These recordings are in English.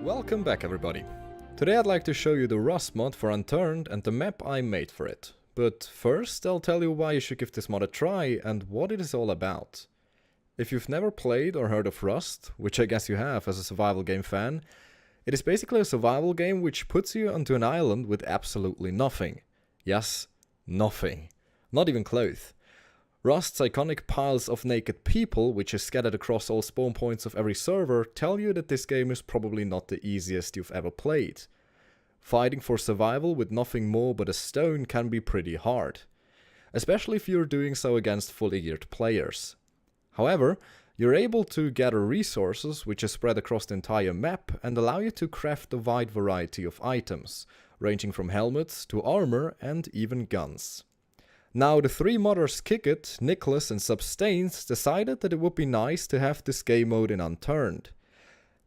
Welcome back everybody. Today I'd like to show you the Rust mod for Unturned and the map I made for it. But first I'll tell you why you should give this mod a try and what it is all about. If you've never played or heard of Rust, which I guess you have as a survival game fan, it is basically a survival game which puts you onto an island with absolutely nothing. Yes, nothing. Not even clothes. Rust's iconic piles of naked people, which is scattered across all spawn points of every server, tell you that this game is probably not the easiest you've ever played. Fighting for survival with nothing more but a stone can be pretty hard, especially if you're doing so against fully geared players. However, you're able to gather resources which are spread across the entire map and allow you to craft a wide variety of items, ranging from helmets to armor and even guns. Now, the three modders Kiket, Nicklies and Substans decided that it would be nice to have this game mode in Unturned.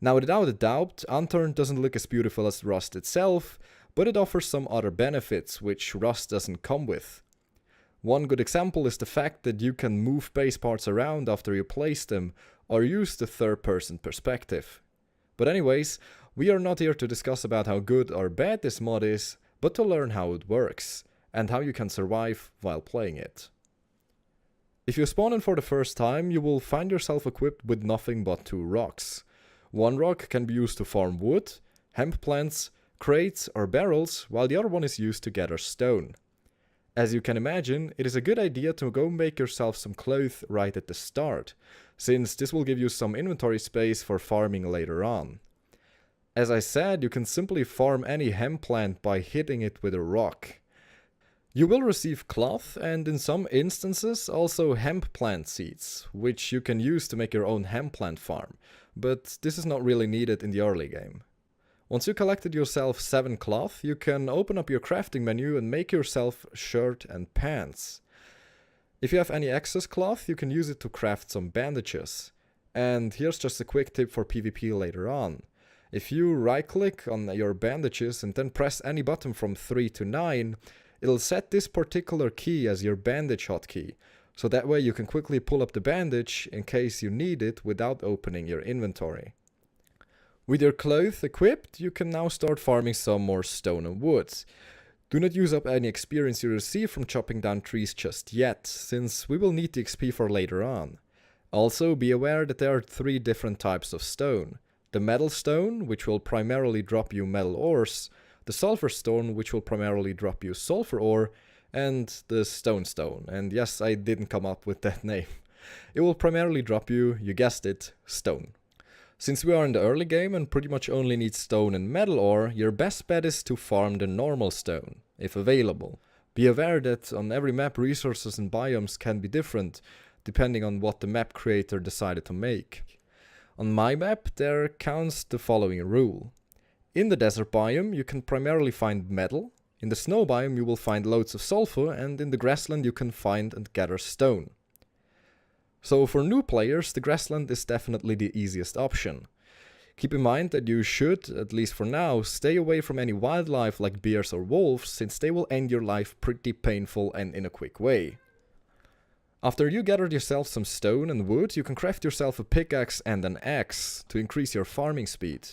Now, without a doubt, Unturned doesn't look as beautiful as Rust itself, but it offers some other benefits which Rust doesn't come with. One good example is the fact that you can move base parts around after you place them, or use the third-person perspective. But anyways, we are not here to discuss about how good or bad this mod is, but to learn how it works and how you can survive while playing it. If you spawn in for the first time, you will find yourself equipped with nothing but 2 rocks. One rock can be used to farm wood, hemp plants, crates or barrels, while the other one is used to gather stone. As you can imagine, it is a good idea to go make yourself some clothes right at the start, since this will give you some inventory space for farming later on. As I said, you can simply farm any hemp plant by hitting it with a rock. You will receive cloth and in some instances also hemp plant seeds, which you can use to make your own hemp plant farm, but this is not really needed in the early game. Once you collected yourself 7 cloth, you can open up your crafting menu and make yourself a shirt and pants. If you have any excess cloth, you can use it to craft some bandages. And here's just a quick tip for PvP later on. If you right click on your bandages and then press any button from 3 to 9, it'll set this particular key as your bandage hotkey, so that way you can quickly pull up the bandage in case you need it without opening your inventory. With your clothes equipped, you can now start farming some more stone and wood. Do not use up any experience you receive from chopping down trees just yet, since we will need the XP for later on. Also, be aware that there are 3 different types of stone. The metal stone, which will primarily drop you metal ores, the sulfur stone, which will primarily drop you sulfur ore, and the stone, and yes, I didn't come up with that name. It will primarily drop you guessed it, stone. Since we are in the early game and pretty much only need stone and metal ore, your best bet is to farm the normal stone, if available. Be aware that on every map resources and biomes can be different, depending on what the map creator decided to make. On my map there counts the following rule. In the desert biome you can primarily find metal, in the snow biome you will find loads of sulfur, and in the grassland you can find and gather stone. So for new players, the grassland is definitely the easiest option. Keep in mind that you should, at least for now, stay away from any wildlife like bears or wolves, since they will end your life pretty painful and in a quick way. After you gathered yourself some stone and wood, you can craft yourself a pickaxe and an axe to increase your farming speed.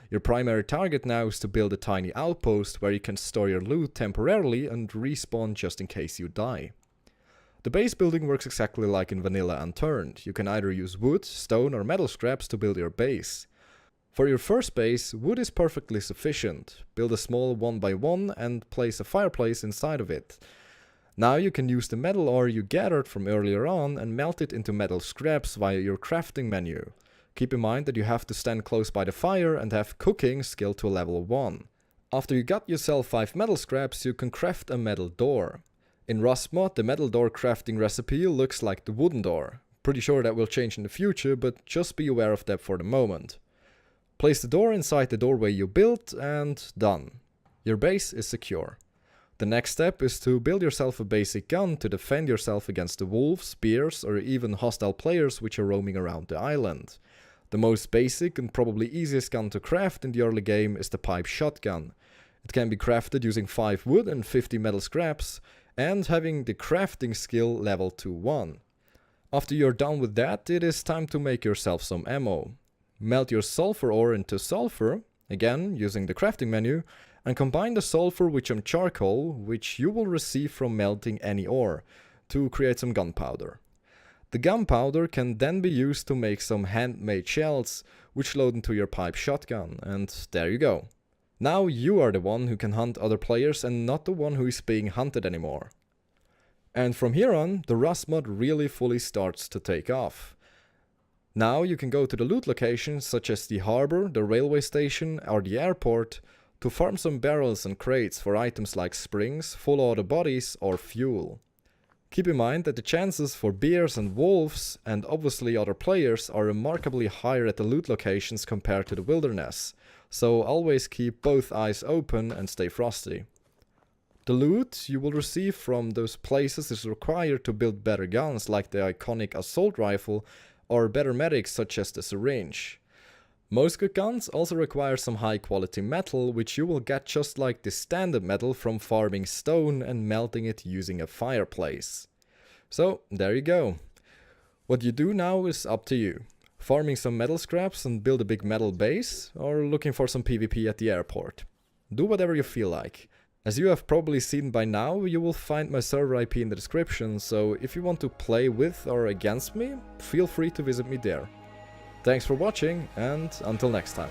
Your primary target now is to build a tiny outpost where you can store your loot temporarily and respawn just in case you die. The base building works exactly like in vanilla Unturned. You can either use wood, stone or metal scraps to build your base. For your first base, wood is perfectly sufficient. Build a small 1x1 and place a fireplace inside of it. Now you can use the metal ore you gathered from earlier on and melt it into metal scraps via your crafting menu. Keep in mind that you have to stand close by the fire and have cooking skill to level 1. After you got yourself 5 metal scraps, you can craft a metal door. In Rust mod, the metal door crafting recipe looks like the wooden door. Pretty sure that will change in the future, but just be aware of that for the moment. Place the door inside the doorway you built and done. Your base is secure. The next step is to build yourself a basic gun to defend yourself against the wolves, bears or even hostile players which are roaming around the island. The most basic and probably easiest gun to craft in the early game is the pipe shotgun. It can be crafted using 5 wood and 50 metal scraps, and having the crafting skill level to 1. After you're done with that, it is time to make yourself some ammo. Melt your sulfur ore into sulfur, again using the crafting menu, and combine the sulfur with some charcoal, which you will receive from melting any ore, to create some gunpowder. The gunpowder can then be used to make some handmade shells, which load into your pipe shotgun, and there you go. Now you are the one who can hunt other players and not the one who is being hunted anymore. And from here on, the Rust mod really fully starts to take off. Now you can go to the loot locations such as the harbor, the railway station or the airport to farm some barrels and crates for items like springs, full auto bodies or fuel. Keep in mind that the chances for bears and wolves and obviously other players are remarkably higher at the loot locations compared to the wilderness, so always keep both eyes open and stay frosty. The loot you will receive from those places is required to build better guns like the iconic assault rifle or better medics such as the syringe. Most good guns also require some high quality metal, which you will get just like the standard metal from farming stone and melting it using a fireplace. So there you go. What you do now is up to you. Farming some metal scraps and build a big metal base, or looking for some PvP at the airport. Do whatever you feel like. As you have probably seen by now, you will find my server IP in the description, so if you want to play with or against me, feel free to visit me there. Thanks for watching, and until next time.